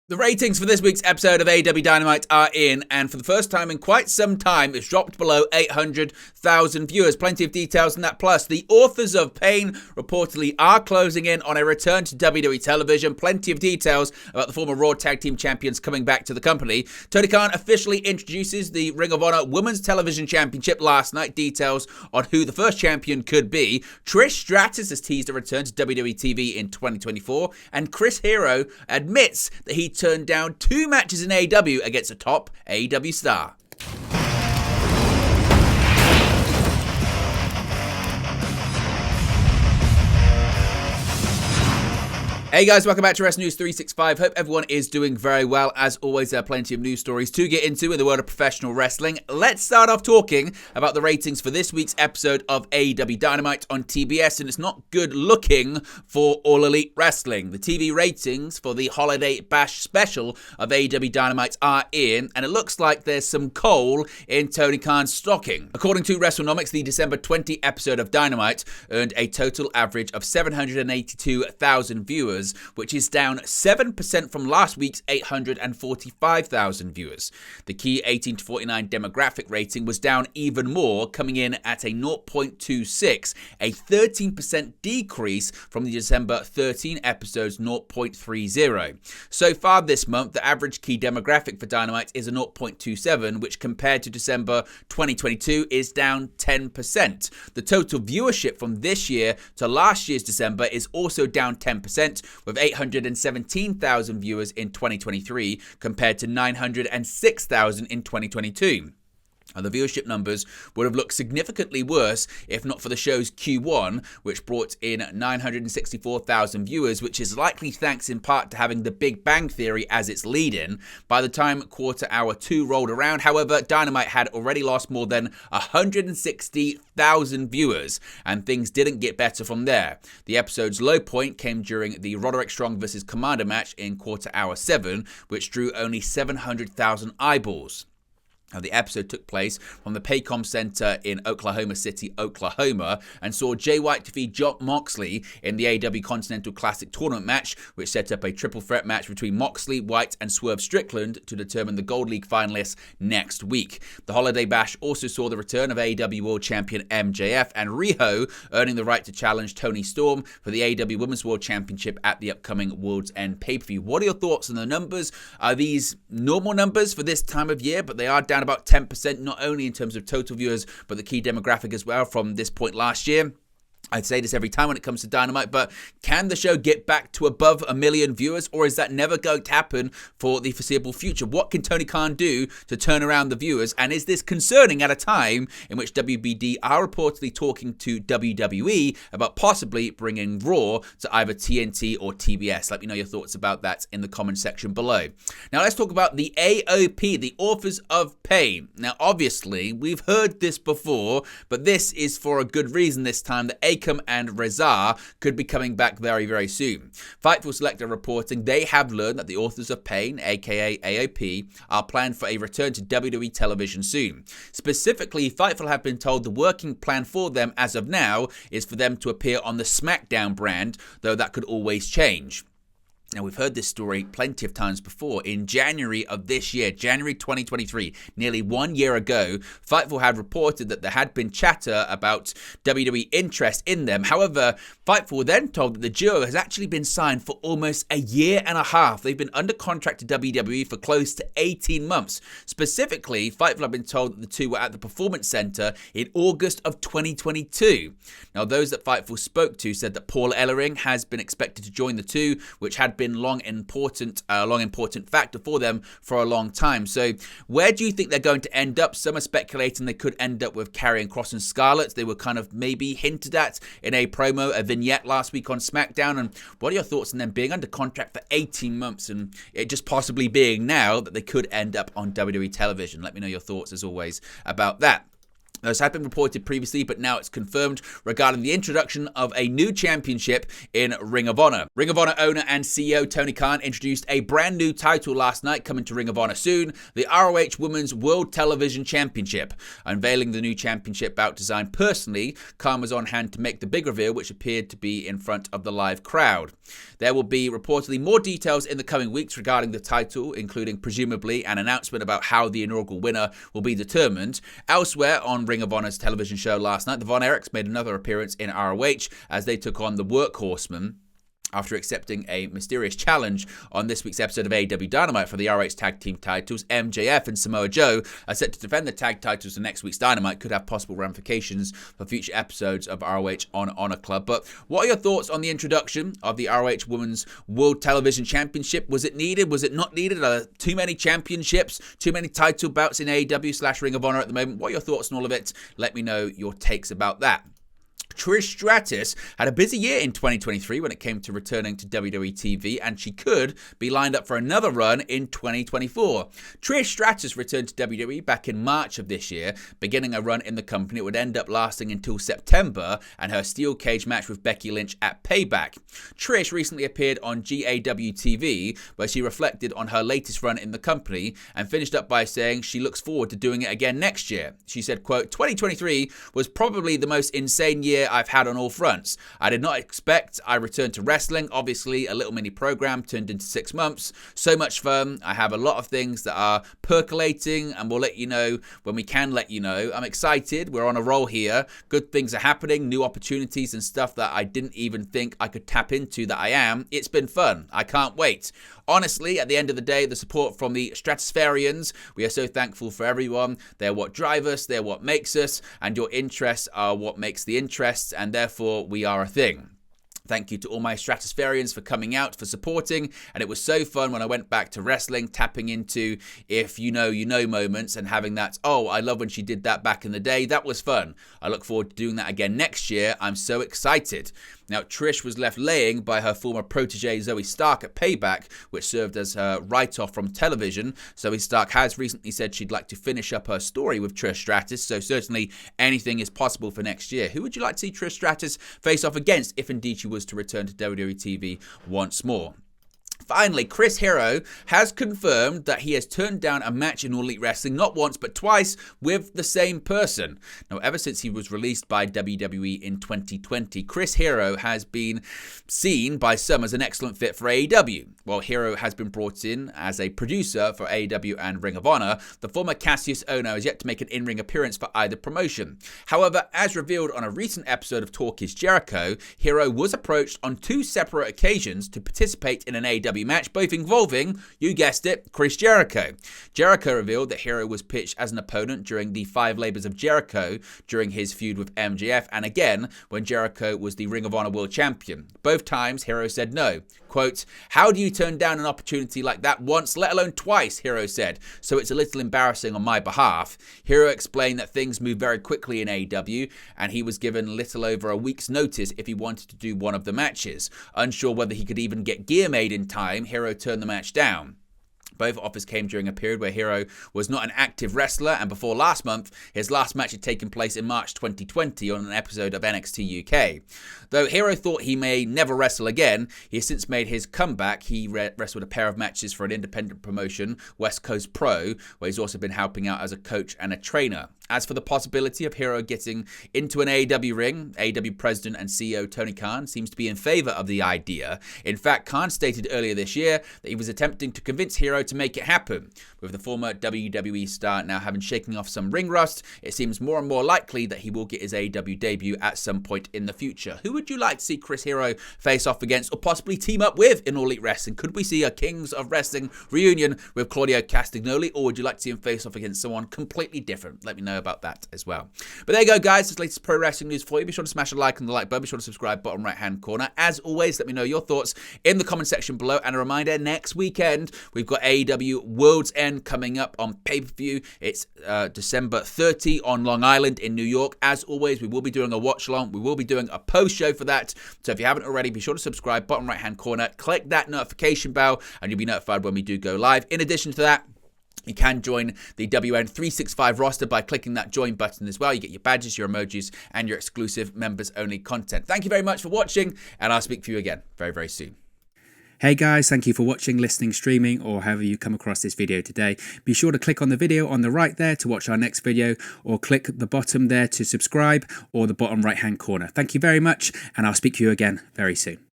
The ratings for this week's episode of AEW Dynamite are in, and for the first time in quite some time, it's dropped below 800,000 viewers. Plenty of details on that. Plus, the authors of Pain reportedly are closing in on a return to WWE television. Plenty of details about the former Raw Tag Team Champions coming back to the company. Tony Khan officially introduces the Ring of Honor Women's Television Championship last night. Details on who the first champion could be. Trish Stratus has teased a return to WWE TV in 2024, and Chris Hero admits that he turned down 2 matches in AEW against a top AEW star. Hey guys, welcome back to Wrestling News 365. Hope everyone is doing very well. As always, there are plenty of news stories to get into in the world of professional wrestling. Let's start off talking about the ratings for this week's episode of AEW Dynamite on TBS, and it's not good looking for All Elite Wrestling. The TV ratings for the Holiday Bash special of AEW Dynamite are in, and it looks like there's some coal in Tony Khan's stocking. According to WrestleNomics, the December 20 episode of Dynamite earned a total average of 782,000 viewers, which is down 7% from last week's 845,000 viewers. The key 18 to 49 demographic rating was down even more, coming in at a 0.26, a 13% decrease from the December 13 episode's 0.30. So far this month, the average key demographic for Dynamite is a 0.27, which compared to December 2022 is down 10%. The total viewership from this year to last year's December is also down 10%, with 817,000 viewers in 2023 compared to 906,000 in 2022. And the viewership numbers would have looked significantly worse if not for the show's Q1, which brought in 964,000 viewers, which is likely thanks in part to having The Big Bang Theory as its lead-in. By the time quarter hour 2 rolled around, however, Dynamite had already lost more than 160,000 viewers, and things didn't get better from there. The episode's low point came during the Roderick Strong vs. Commander match in quarter hour 7, which drew only 700,000 eyeballs. Now, the episode took place from the Paycom Center in Oklahoma City, Oklahoma, and saw Jay White defeat Jon Moxley in the AEW Continental Classic Tournament match, which set up a triple threat match between Moxley, White, and Swerve Strickland to determine the Gold League finalists next week. The Holiday Bash also saw the return of AEW World Champion MJF and Riho, earning the right to challenge Toni Storm for the AEW Women's World Championship at the upcoming World's End pay-per-view. What are your thoughts on the numbers? Are these normal numbers for this time of year? But they are down about 10%, not only in terms of total viewers, but the key demographic as well from this point last year. I'd say this every time when it comes to Dynamite, but can the show get back to above 1 million viewers, or is that never going to happen for the foreseeable future? What can Tony Khan do to turn around the viewers, and is this concerning at a time in which WBD are reportedly talking to WWE about possibly bringing Raw to either TNT or TBS? Let me know your thoughts about that in the comment section below. Now let's talk about the AOP, the Authors of Pain. Now obviously, we've heard this before, but this is for a good reason this time. The Akam and Rezar could be coming back very, very soon. Fightful Select are reporting they have learned that the Authors of Pain, aka AOP, are planned for a return to WWE television soon. Specifically, Fightful have been told the working plan for them as of now is for them to appear on the SmackDown brand, though that could always change. Now, we've heard this story plenty of times before. In January of this year, January 2023, nearly 1 year ago, Fightful had reported that there had been chatter about WWE interest in them. However, Fightful were then told that the duo has actually been signed for almost a year and a half. They've been under contract to WWE for close to 18 months. Specifically, Fightful have been told that the two were at the Performance Center in August of 2022. Now, those that Fightful spoke to said that Paul Ellering has been expected to join the two, which had been long important factor for them for a long time. So where do you think they're going to end up? Some are speculating they could end up with Karrion Kross and Scarlett. They were kind of maybe hinted at in a promo, a vignette last week on SmackDown. And what are your thoughts on them being under contract for 18 months and it just possibly being now that they could end up on WWE television? Let me know your thoughts as always about that. Those had been reported previously, but now it's confirmed regarding the introduction of a new championship in Ring of Honor. Ring of Honor owner and CEO Tony Khan introduced a brand new title last night coming to Ring of Honor soon, the ROH Women's World Television Championship. Unveiling the new championship bout designed personally, Khan was on hand to make the big reveal, which appeared to be in front of the live crowd. There will be reportedly more details in the coming weeks regarding the title, including presumably an announcement about how the inaugural winner will be determined. Elsewhere on Ring of Honor's television show last night, the Von Erichs made another appearance in ROH as they took on the Workhorsemen after accepting a mysterious challenge on this week's episode of AEW Dynamite for the ROH Tag Team titles. MJF and Samoa Joe are set to defend the tag titles in next week's Dynamite. Could have possible ramifications for future episodes of ROH on Honor Club. But what are your thoughts on the introduction of the ROH Women's World Television Championship? Was it needed? Was it not needed? Are there too many championships? Too many title bouts in AEW/Ring of Honor at the moment? What are your thoughts on all of it? Let me know your takes about that. Trish Stratus had a busy year in 2023 when it came to returning to WWE TV, and she could be lined up for another run in 2024. Trish Stratus returned to WWE back in March of this year, beginning a run in the company. It would end up lasting until September and her steel cage match with Becky Lynch at Payback. Trish recently appeared on GAW TV, where she reflected on her latest run in the company and finished up by saying she looks forward to doing it again next year. She said, quote, 2023 was probably the most insane year I've had on all fronts. I did not expect I returned to wrestling. Obviously, a little mini program turned into 6 months. So much fun. I have a lot of things that are percolating, and we'll let you know when we can let you know. I'm excited. We're on a roll here. Good things are happening, new opportunities and stuff that I didn't even think I could tap into that I am. It's been fun. I can't wait. Honestly, at the end of the day, the support from the Stratusfarians, we are so thankful for everyone. They're what drive us, they're what makes us, and your interests are what makes the interests, and therefore we are a thing. Thank you to all my Stratusfarians for coming out, for supporting, and it was so fun when I went back to wrestling, tapping into if you know moments and having that, oh, I love when she did that back in the day. That was fun. I look forward to doing that again next year. I'm so excited. Now, Trish was left laying by her former protege Zoe Stark at Payback, which served as her write-off from television. Zoe Stark has recently said she'd like to finish up her story with Trish Stratus, so certainly anything is possible for next year. Who would you like to see Trish Stratus face off against if indeed she was to return to WWE TV once more? Finally, Chris Hero has confirmed that he has turned down a match in All Elite Wrestling not once but twice with the same person. Now, ever since he was released by WWE in 2020, Chris Hero has been seen by some as an excellent fit for AEW. While Hero has been brought in as a producer for AEW and Ring of Honor, the former Cassius owner has yet to make an in-ring appearance for either promotion. However, as revealed on a recent episode of Talk is Jericho, Hero was approached on 2 separate occasions to participate in an AEW match, both involving, you guessed it, Chris Jericho. Jericho revealed that Hero was pitched as an opponent during the 5 Labors of Jericho during his feud with MJF, and again when Jericho was the Ring of Honor World Champion. Both times, Hero said no. Quote, how do you turn down an opportunity like that once, let alone twice, Hero said, so it's a little embarrassing on my behalf. Hero explained that things move very quickly in AEW, and he was given little over a week's notice if he wanted to do one of the matches. Unsure whether he could even get gear made in time, Hero turned the match down. Both offers came during a period where Hero was not an active wrestler, and before last month, his last match had taken place in March 2020 on an episode of NXT UK. Though Hero thought he may never wrestle again, he has since made his comeback. He wrestled a pair of matches for an independent promotion, West Coast Pro, where he's also been helping out as a coach and a trainer. As for the possibility of Hero getting into an AEW ring, AEW President and CEO Tony Khan seems to be in favor of the idea. In fact, Khan stated earlier this year that he was attempting to convince Hero to make it happen. With the former WWE star now having shaken off some ring rust, it seems more and more likely that he will get his AEW debut at some point in the future. Who would you like to see Chris Hero face off against or possibly team up with in All Elite Wrestling? Could we see a Kings of Wrestling reunion with Claudio Castagnoli, or would you like to see him face off against someone completely different? Let me know about that as well. But there you go, guys. This is the latest pro wrestling news for you. Be sure to smash a like on the like button. Be sure to subscribe, bottom right hand corner. As always, let me know your thoughts in the comment section below. And a reminder, next weekend we've got AEW World's End coming up on pay-per-view. It's December 30 on Long Island in New York. As always, we will be doing a watch along. We will be doing a post show for that. So if you haven't already, be sure to subscribe, bottom right hand corner. Click that notification bell and you'll be notified when we do go live. In addition to that, You can join the WN365 roster by clicking that join button as well. You get your badges, your emojis, and your exclusive members-only content. Thank you very much for watching, and I'll speak to you again very, very soon. Hey guys, thank you for watching, listening, streaming, or however you come across this video today. Be sure to click on the video on the right there to watch our next video, or click the bottom there to subscribe, or the bottom right hand corner. Thank you very much, and I'll speak to you again very soon.